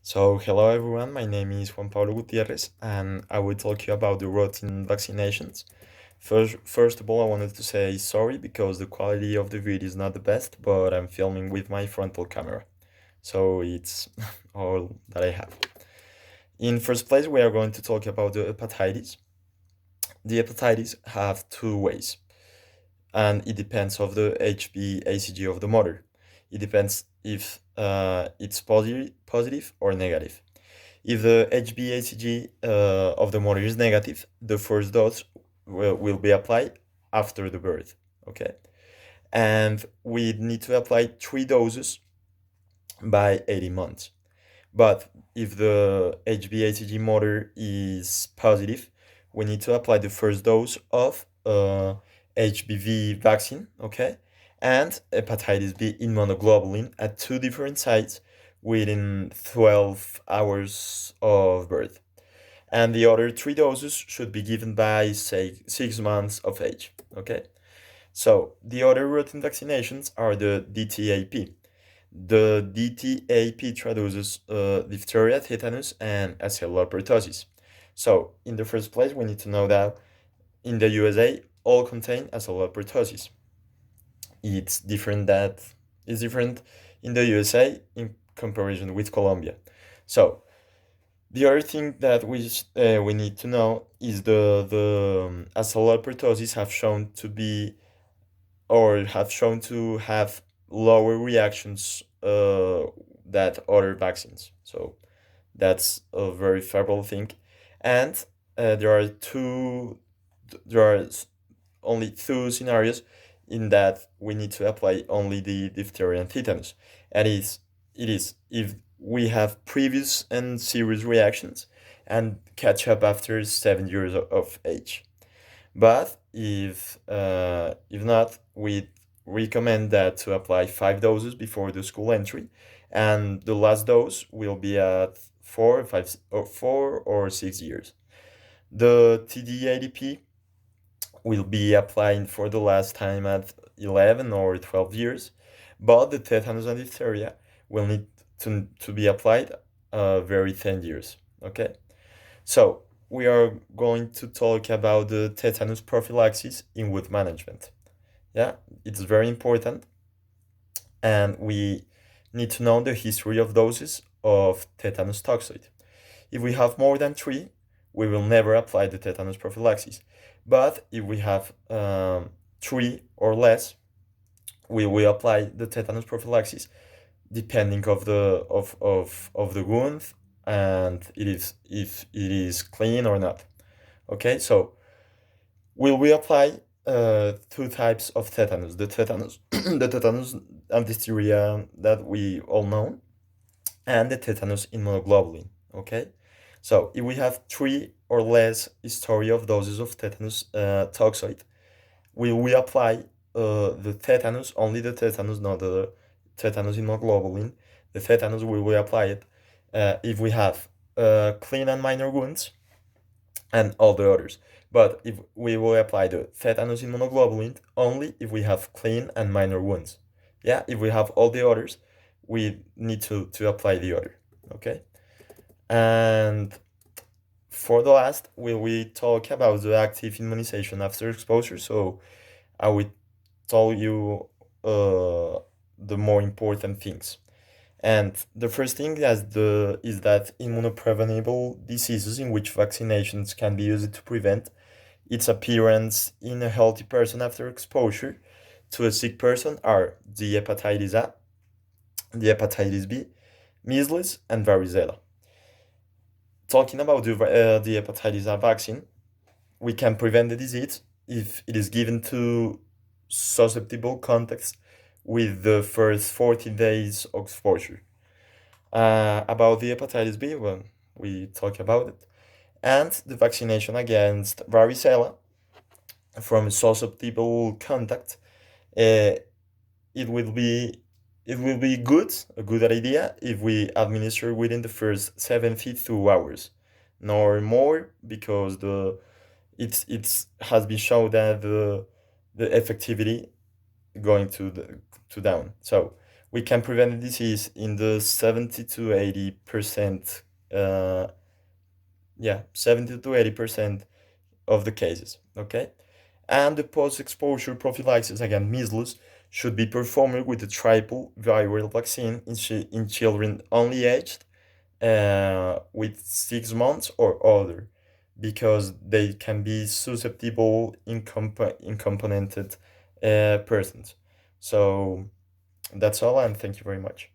Hello everyone, my name is Juan Pablo Gutierrez, and I will talk you about the routine vaccinations. First of all, I wanted to say sorry because the quality of the video is not the best, but I'm filming with my frontal camera, so it's all that I have. In first place, we are going to talk about the hepatitis. The hepatitis have two ways, and it depends of the HbAcG of the mother. It depends if it's positive or negative. If the HbAcG of the mother is negative, the first dose will be applied after the birth. Okay, and we need to apply 3 doses by 18 months. But if the HbAcG mother is positive, we need to apply the first dose of HBV vaccine, okay, and hepatitis B immunoglobulin at two different sites within 12 hours of birth. And the other 3 doses should be given by, say, 6 months of age, okay? So the other routine vaccinations are the DTaP. The DTaP traduces diphtheria, tetanus, and acellular pertussis. So, in the first place, we need to know that in the USA, all contain acellular pertussis. It's different in the USA in comparison with Colombia. So, the other thing that we need to know is the acellular pertussis have shown to be or have shown to have lower reactions than other vaccines. So that's a very favorable thing. And there are there are only two scenarios in that we need to apply only the diphtheria and tetanus. And it is if we have previous and serious reactions and catch up after 7 years of age. But if not, we recommend that to apply 5 doses before the school entry, and the last dose will be at 4 or 6 years. The TDADP will be applying for the last time at 11 or 12 years, but the tetanus and diphtheria will need to be applied very 10 years. Okay, so we are going to talk about the tetanus prophylaxis in wound management. Yeah, it's very important, and we need to know the history of doses of tetanus toxoid. If we have more than three, we will never apply the tetanus prophylaxis. But if we have three or less, we will apply the tetanus prophylaxis depending of the wound and it is if it is clean or not. Okay, so will we apply two types of tetanus? The tetanus, the tetanus and diphtheria that we all know, and the tetanus immunoglobulin. Okay, so if we have three or less history of doses of tetanus toxoid, we apply the tetanus, only the tetanus, not the tetanus immunoglobulin. The tetanus we will apply it if we have clean and minor wounds and all the others. But if we will apply the tetanus immunoglobulin only if we have clean and minor wounds. Yeah, if we have all the others, we need to apply the other. Okay? And for the last, we talk about the active immunization after exposure. So I will tell you the more important things. And the first thing is that immunopreventable diseases in which vaccinations can be used to prevent its appearance in a healthy person after exposure to a sick person are the hepatitis A, the hepatitis B, measles, and varicella. Talking about the hepatitis A vaccine, we can prevent the disease if it is given to susceptible contacts with the first 14 days of exposure. About the hepatitis B, well, we talk about it, and the vaccination against varicella from susceptible contact. Uh, it will be a good idea if we administer within the first 72 hours, nor more, because it's has been shown that the effectivity going to down. So we can prevent the disease in the 70 to 80%, uh, yeah, 70 to 80% of the cases, okay? And the post-exposure prophylaxis, again, measles, should be performed with a triple viral vaccine in children only aged with 6 months or older, because they can be susceptible in componented persons. So that's all, and thank you very much.